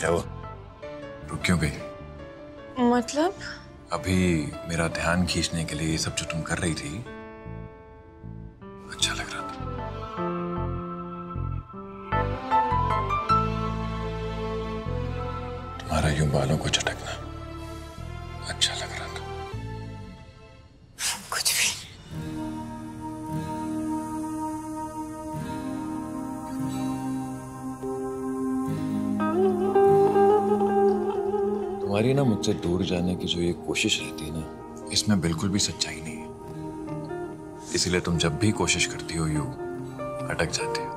क्या हुआ? रुक क्यों गई? मतलब? अभी मेरा ध्यान खींचने के लिए ये सब जो तुम कर रही थी अच्छा लग रहा था। तुम्हारा यूं बालों को झटकना अच्छा लग रहा था। कुछ भी। तुम्हारी ना मुझसे दूर जाने की जो ये कोशिश रहती है ना, इसमें बिल्कुल भी सच्चाई नहीं है। इसीलिए तुम जब भी कोशिश करती हो यूं अटक जाती हो।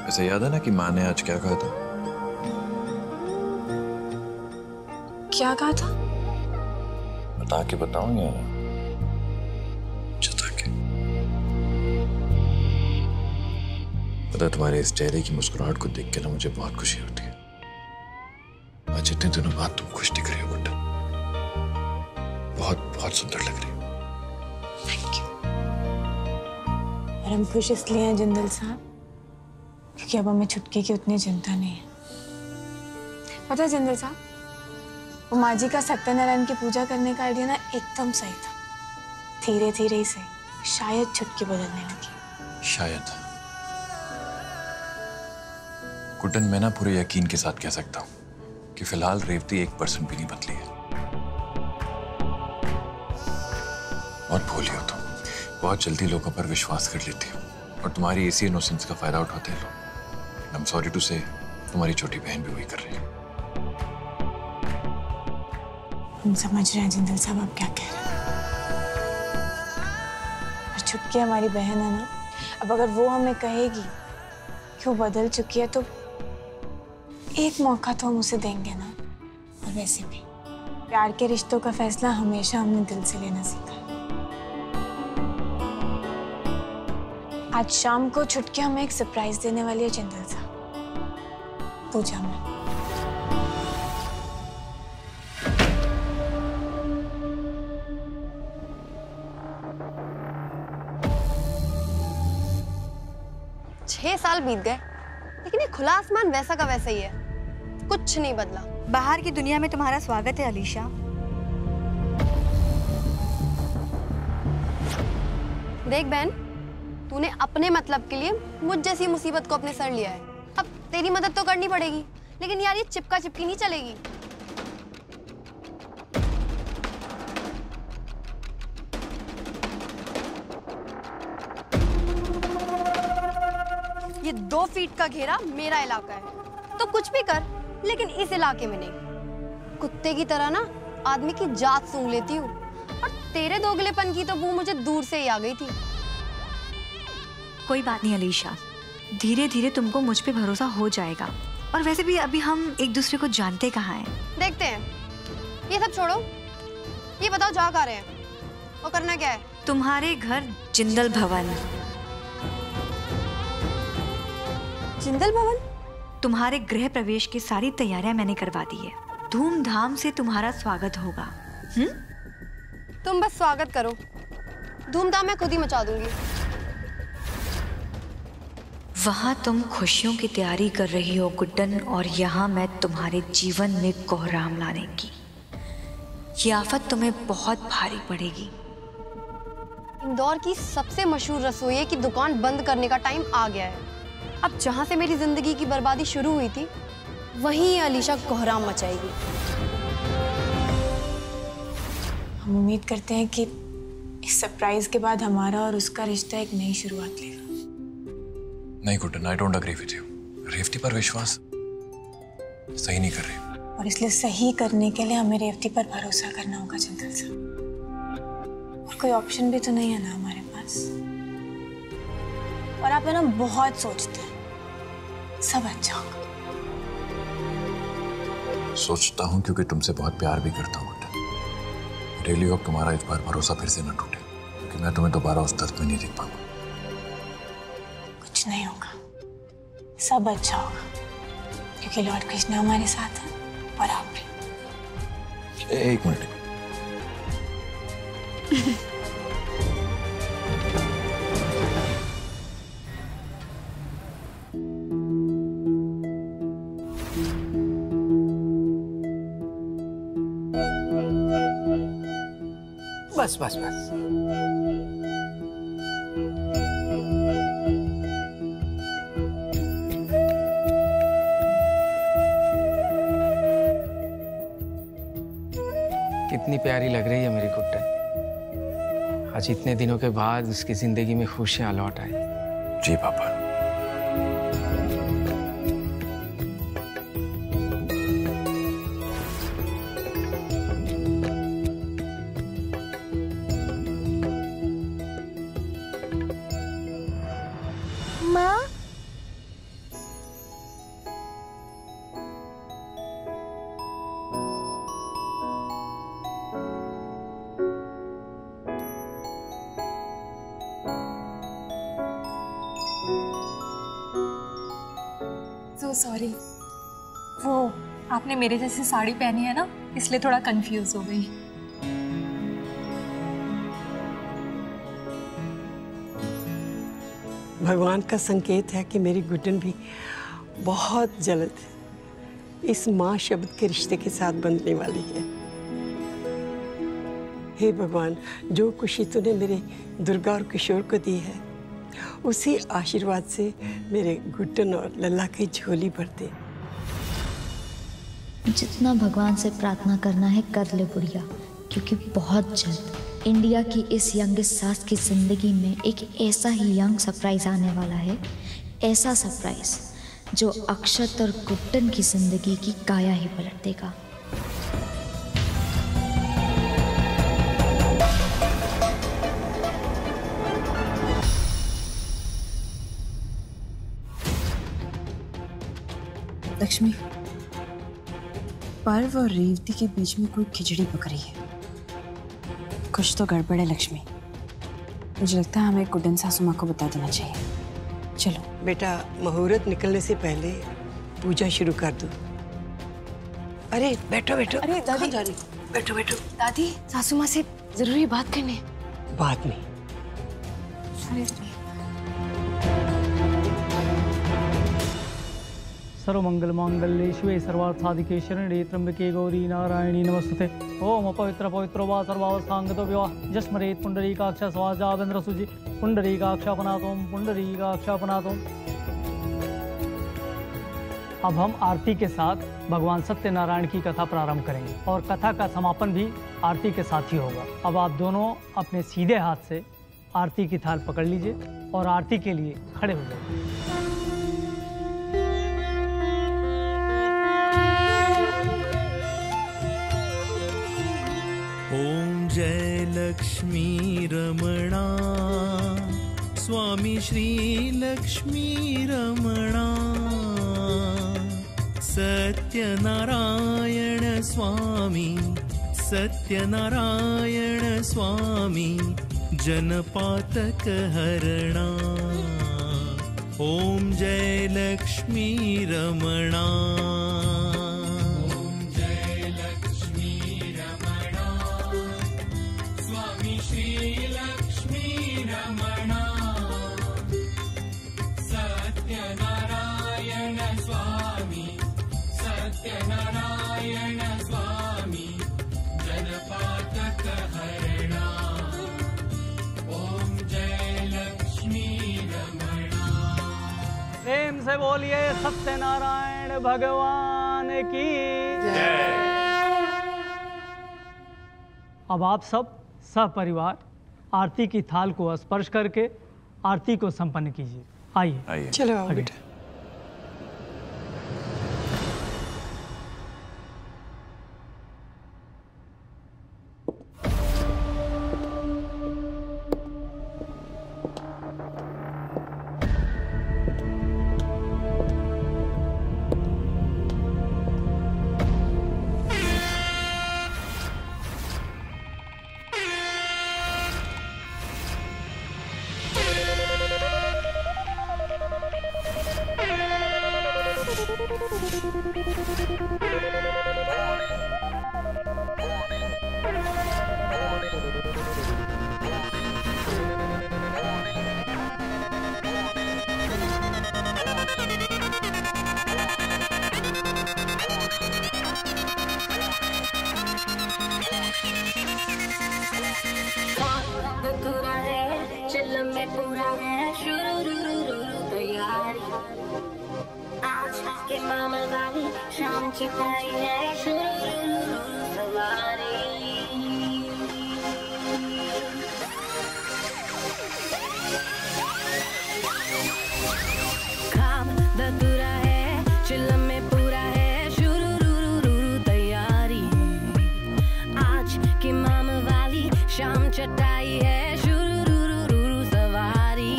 वैसे याद है ना कि माँ ने आज क्या कहा था? क्या कहा था? बता के बताऊं या जता के? पता, तुम्हारे इस चेहरे की मुस्कुराहट को देख के ना मुझे बहुत खुशी होती है। आज इतने दिनों बाद तुम खुश दिख रही हो गुड्डन। बहुत बहुत सुंदर लग रही हो। Thank you. और हम खुश इसलिए हैं जिंदल साहब क्योंकि अब हमें छुटकी की उतनी चिंता नहीं है। पता है जिंदल साहब, वो माँ जी का सत्यनारायण की पूजा करने का आइडिया ना एकदम सही था। धीरे धीरे ही सही, शायद छुटकी बदलने लगी। शायद। गुड्डन, मैं ना पूरे यकीन के साथ कह सकता हूँ कि फिलहाल रेवती 1% भी नहीं बदली है। बहुत भोली हो तुम, बहुत जल्दी लोगों पर विश्वास कर लेती हो और तुम्हारी इसी इनोसेंस का फायदा उठाते हैं लोग। आई एम सॉरी टू से, तुम्हारी छोटी बहन भी वही कर रही है। हम समझ रहे हैं जिंदल साहब आप क्या कह रहे हैं। पर छुटकी हमारी बहन है ना, अब अगर वो हमें कहेगी कि वो बदल चुकी है तो एक मौका तो हम उसे देंगे ना। और वैसे भी प्यार के रिश्तों का फैसला हमेशा हमने दिल से लेना सीखा है। आज शाम को छुटकी हमें एक सरप्राइज देने वाली है जिंदल साहब, पूजा में। छह साल बीत गए लेकिन ये खुला आसमान वैसा का वैसा ही है, कुछ नहीं बदला। बाहर की दुनिया में तुम्हारा स्वागत है अलीशा। देख बहन, तूने अपने मतलब के लिए मुझ जैसी मुसीबत को अपने सर लिया है। अब तेरी मदद तो करनी पड़ेगी, लेकिन यार ये चिपका चिपकी नहीं चलेगी। ये 2 फीट का घेरा मेरा इलाका है, तो कुछ भी कर, लेकिन इस इलाके में नहीं। कुत्ते की तरह ना आदमी की जात सूंघ लेती हूँ, और तेरे दोगलेपन की तो बू मुझे दूर से ही आ गई थी। कोई बात नहीं अलीशा, धीरे धीरे तुमको मुझ पे भरोसा हो जाएगा। और वैसे भी अभी हम एक दूसरे को जानते कहाँ हैं। देखते हैं, ये सब छोड़ो, ये बताओ जा कहाँ रहे हैं और करना क्या है? तुम्हारे घर जिंदल भवन। जिंदल भवन? तुम्हारे गृह प्रवेश की सारी तैयारियां मैंने करवा दी है। धूमधाम से तुम्हारा स्वागत होगा। तुम बस स्वागत करो, धूमधाम मैं खुद ही मचा दूंगी। वहां तुम खुशियों की तैयारी कर रही हो गुड्डन, और यहाँ मैं तुम्हारे जीवन में कोहराम लाने की। ये आफत तुम्हें बहुत भारी पड़ेगी। इंदौर की सबसे मशहूर रसोइये की दुकान बंद करने का टाइम आ गया है। अब जहां से मेरी जिंदगी की बर्बादी शुरू हुई थी, वहीं अलीशा कोहराम मचाएगी। हम उम्मीद करते हैं कि इस सरप्राइज के बाद हमारा और उसका रिश्ता एक नई शुरुआत लेगा। नहीं Guddan, I don't agree with you. Revati पर विश्वास सही नहीं कर रही, और इसलिए सही करने के लिए हमें रेवती पर भरोसा करना होगा जिंदल साहब। और कोई ऑप्शन भी तो नहीं है ना हमारे पास। और आप है ना बहुत सोचते हैं, सब अच्छा होगा। सोचता हूँ क्योंकि तुमसे बहुत प्यार भी करता हूँ गुड्डन। रियली होप तुम्हारा इस बार भरोसा फिर से न टूटे, क्योंकि मैं तुम्हें दोबारा उस दर्द में नहीं देख पाऊंगा। कुछ नहीं होगा, सब अच्छा होगा, क्योंकि लॉर्ड कृष्ण हमारे साथ है और आप भी। एक मिनट। बस बस बस। कितनी प्यारी लग रही है मेरी गुड्डन। आज इतने दिनों के बाद उसकी जिंदगी में खुशियां लौट आई। जी पापा। माँ, So sorry. वो आपने मेरे जैसी साड़ी पहनी है ना, इसलिए थोड़ा कंफ्यूज हो गई। भगवान का संकेत है कि मेरी गुड्डन भी बहुत जल्द इस माँ शब्द के रिश्ते के साथ बंधने वाली है। हे भगवान, जो खुशी तूने मेरे दुर्गा और किशोर को दी है, उसी आशीर्वाद से मेरे गुड्डन और लल्ला की झोली भर दे। जितना भगवान से प्रार्थना करना है कर ले बुढ़िया, क्योंकि बहुत जल्द इंडिया की इस यंगेस्ट सास की जिंदगी में एक ऐसा ही यंग सरप्राइज आने वाला है, ऐसा सरप्राइज जो अक्षत और गुड्डन की जिंदगी की काया ही पलट देगा। लक्ष्मी, पर्व और रेवती के बीच में कोई खिचड़ी पक रही है। कुछ तो गड़बड़ है लक्ष्मी। मुझे लगता है हमें गुड्डन सासू माँ को बता देना चाहिए। चलो बेटा, मुहूर्त निकलने से पहले पूजा शुरू कर दो। अरे बैठो बैठो। अरे दादी, कहाँ जा रही? बैठो बैठो। दादी सासू माँ से जरूरी बात करनी है। बाद में। सर्वमंगल मांगल्ये शिवे सर्वार्थ साधिके शरण्ये त्र्यंबके गौरी नारायणी नमस्तुते। ओम अपवित्र पवित्रो वा सर्वावस्थांगतो विवाह जस्मरेत पुंडरीकाक्ष स्वाजावेन्द्र सुजि पुंडरीकाक्षापनातोम पुंडरीकाक्षापनातोम। अब हम आरती के साथ भगवान सत्यनारायण की कथा प्रारंभ करेंगे और कथा का समापन भी आरती के साथ ही होगा। अब आप दोनों अपने सीधे हाथ से आरती की थाल पकड़ लीजिए और आरती के लिए खड़े हो जाइए। ओम जय लक्ष्मी रमणा स्वामी श्री लक्ष्मी रमणा सत्यनारायण स्वामी सत्यनारायण स्वामी जनपातक हरणा। ओम जय लक्ष्मी रमणा। प्रेम से बोलिए सत्यनारायण भगवान की जय। अब आप सब सपरिवार आरती की थाल को स्पर्श करके आरती को संपन्न कीजिए। आइए चलो आओ बेटा। शाम चटाई है सवारी। काम दतुरा है चिल्लम में पूरा है शुरू तैयारी। आज की माम वाली शाम चटाई है शुरू सवारी।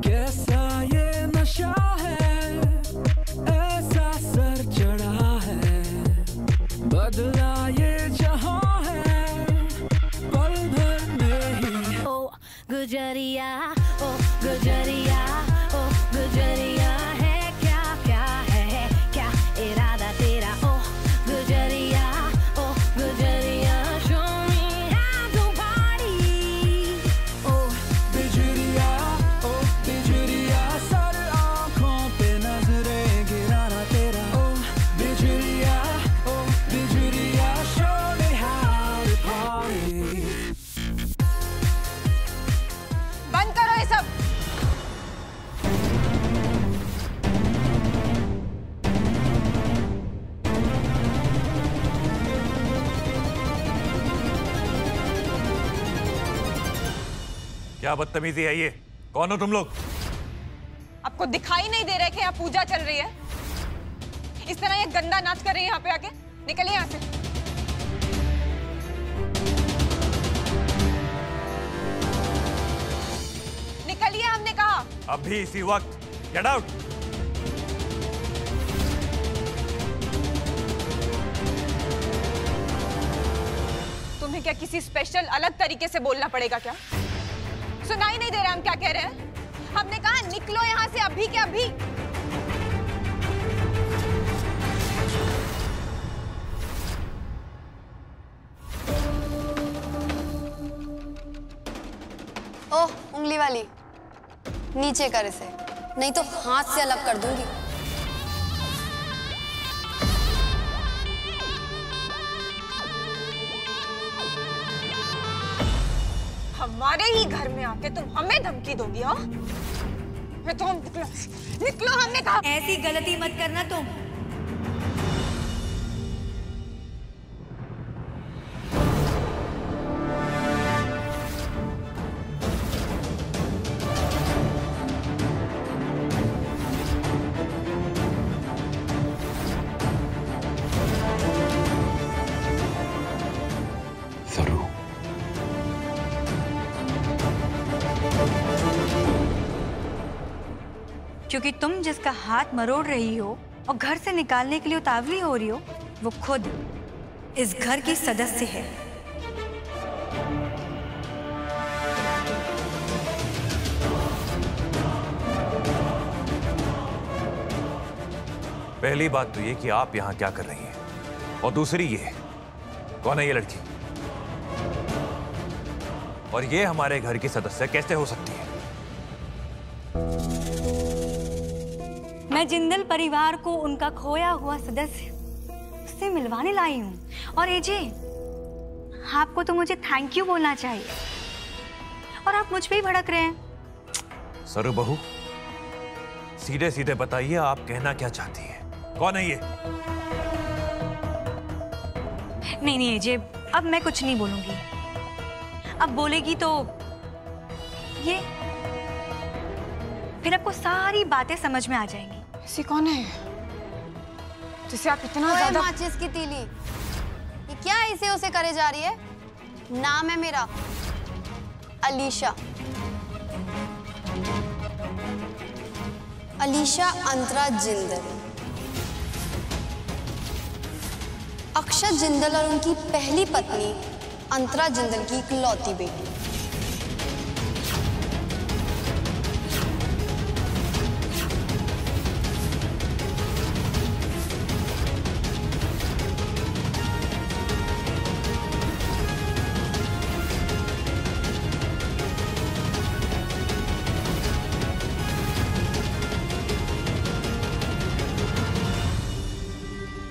कैसा ये नशा है ऐसा सर चढ़ा है, बदला ये जहां है पल भर में ही। ओ गुजरिया ओ गुजरिया ओ गुजरिया है क्या क्या है क्या इरादा तेरा। ओ गुजरिया ओ गुजरिया show me how to party. ओ बिजुरिया सर आंखों पे नजरें गिराना तेरा। ओ बिजुरिया show me how to party. बंद करो ये सब। क्या बदतमीजी है ये? कौन हो तुम लोग? आपको दिखाई नहीं दे रहा है कि यहाँ पूजा चल रही है? इस तरह ये गंदा नाच कर रही है यहाँ पे आके? निकलिए यहाँ से। निकलिए हमने कहा। अभी इसी वक्त गेट आउट। तुम्हें क्या किसी स्पेशल अलग तरीके से बोलना पड़ेगा क्या? सुनाई नहीं दे रहा हम क्या कह रहे हैं? हमने कहा निकलो यहाँ से अभी के अभी। ओह उंगली वाली, नीचे कर इसे, नहीं तो हाथ से अलग कर दूंगी। हमारे ही घर में आके तुम हमें धमकी दोगी? हाँ, मैं तो निकलो हमने कहा। ऐसी गलती मत करना तुम। सरू, क्योंकि तुम जिसका हाथ मरोड़ रही हो और घर से निकालने के लिए उतावली हो रही हो, वो खुद इस घर की सदस्य है। पहली बात तो ये कि आप यहाँ क्या कर रही हैं, और दूसरी ये कौन है ये लड़की, और ये हमारे घर की सदस्य कैसे हो सकती है? मैं जिंदल परिवार को उनका खोया हुआ सदस्य उससे मिलवाने लाई हूँ। और एजे, आपको तो मुझे थैंक यू बोलना चाहिए, और आप मुझ पे ही भड़क रहे हैं। सरू बहू, सीधे सीधे बताइए आप कहना क्या चाहती हैं? कौन है ये? नहीं एजे, अब मैं कुछ नहीं बोलूंगी। अब बोलेगी तो ये फिर आपको सारी बातें समझ में आ जाएंगी। ऐसी कौन है जिसे आप इतना ज्यादा? माचिस की तीली, ये क्या इसे उसे करे जा रही है? नाम है मेरा अलीशा। अलीशा अंतरा जिंदल। अक्षत जिंदल और उनकी पहली पत्नी अंतरा जिंदल की इकलौती बेटी।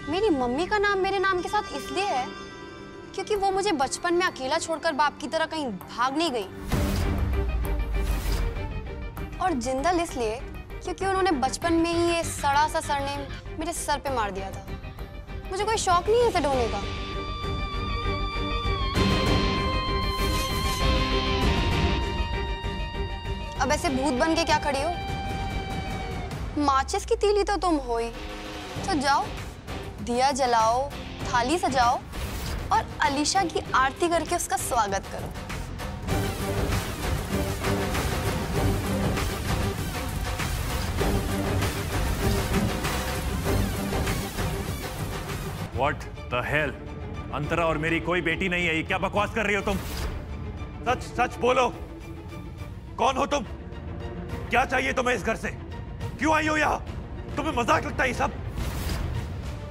मेरी मम्मी का नाम मेरे नाम के साथ इसलिए है क्योंकि वो मुझे बचपन में अकेला छोड़कर बाप की तरह कहीं भाग नहीं गई। और जिंदल इसलिए क्योंकि उन्होंने बचपन में ही ये सड़ा सा सरनेम मेरे सर पे मार दिया था। मुझे कोई शौक नहीं है इसे ढोने का। अब ऐसे भूत बन के क्या खड़ी हो? माचिस की तीली तो तुम हो ही, तो जाओ दिया जलाओ, थाली सजाओ और अलीशा की आरती करके उसका स्वागत करो। What the hell? अंतरा और मेरी कोई बेटी नहीं है, ये क्या बकवास कर रही हो तुम? सच सच बोलो, कौन हो तुम? क्या चाहिए तुम्हें इस घर से? क्यों आई हो यहाँ? तुम्हें मजाक लगता है ये सब?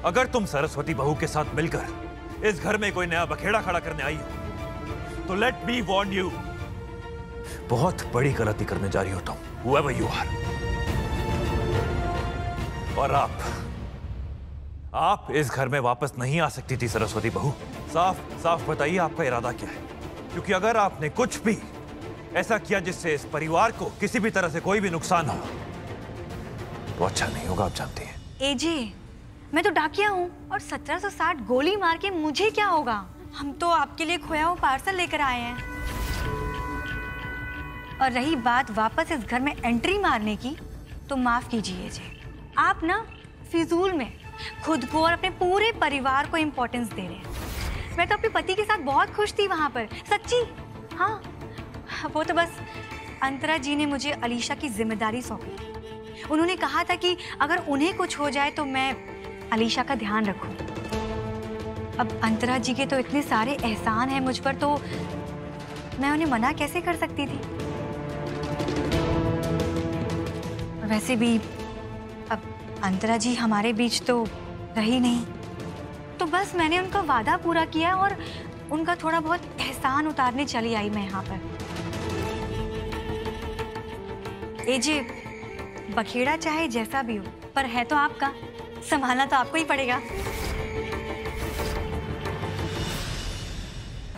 अगर तुम सरस्वती बहू के साथ मिलकर इस घर में कोई नया बखेड़ा खड़ा करने आई हो, तो लेट मी वार्न यू, बहुत बड़ी गलती करने जा रही हो तुम, whoever you are। और आप इस घर में वापस नहीं आ सकती थी सरस्वती बहू। साफ साफ बताइए आपका इरादा क्या है, क्योंकि अगर आपने कुछ भी ऐसा किया जिससे इस परिवार को किसी भी तरह से कोई भी नुकसान हो तो अच्छा नहीं होगा, आप जानती हैं। एजे, मैं तो डाकिया हूँ और 1760 गोली मार के मुझे क्या होगा? हम तो आपके लिए खोया हुआ पार्सल लेकर आए हैं। और रही बात वापस इस घर में एंट्री मारने की, तो माफ कीजिए एजे, आप ना फिजूल में खुद को और अपने पूरे परिवार को इम्पोर्टेंस दे रहे हैं। मैं तो अपने पति के साथ बहुत खुश थी वहां पर, सच्ची। हाँ, वो तो बस अंतरा जी ने मुझे अलीशा की जिम्मेदारी सौंपी। उन्होंने कहा था कि अगर उन्हें कुछ हो जाए तो मैं अलीशा का ध्यान रखूं। अब अंतरा जी के तो इतने सारे एहसान हैं मुझ पर, तो मैं उन्हें मना कैसे कर सकती थी? वैसे भी अब अंतरा जी हमारे बीच तो रही नहीं, तो बस मैंने उनका वादा पूरा किया और उनका थोड़ा बहुत एहसान उतारने चली आई मैं यहाँ पर। एजे, बखेड़ा चाहे जैसा भी हो, पर है तो आपका, संभालना तो आपको ही पड़ेगा।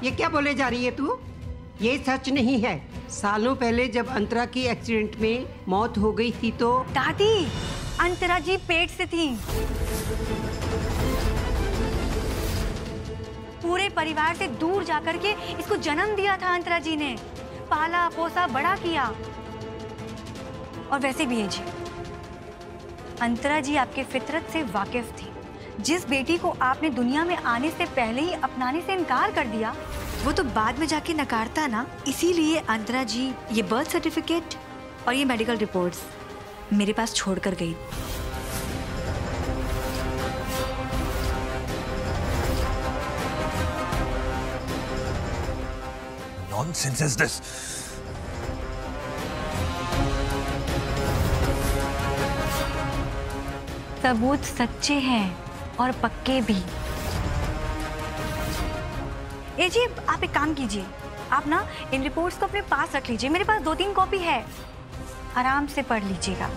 ये क्या बोले जा रही है तू? ये सच नहीं है। सालों पहले जब अंतरा की एक्सीडेंट में मौत हो गई थी तो दादी, अंतरा जी पेट से थी। पूरे परिवार से दूर जाकर के इसको जन्म दिया था अंतरा जी ने, पाला पोसा बड़ा किया। और वैसे भी है जी, अंतरा जी आपके फितरत से वाकिफ थी। जिस बेटी को आपने दुनिया में आने से पहले ही अपनाने से इनकार कर दिया, वो तो बाद में जाके नकारता ना। इसीलिए अंतरा जी ये बर्थ सर्टिफिकेट और ये मेडिकल रिपोर्ट्स मेरे पास छोड़कर गई। Nonsense is this? सबूत सच्चे हैं और पक्के भी। ए जी, आप एक काम कीजिए, आप ना इन रिपोर्ट्स को अपने पास रख लीजिए। मेरे पास 2-3 कॉपी है, आराम से पढ़ लीजिएगा।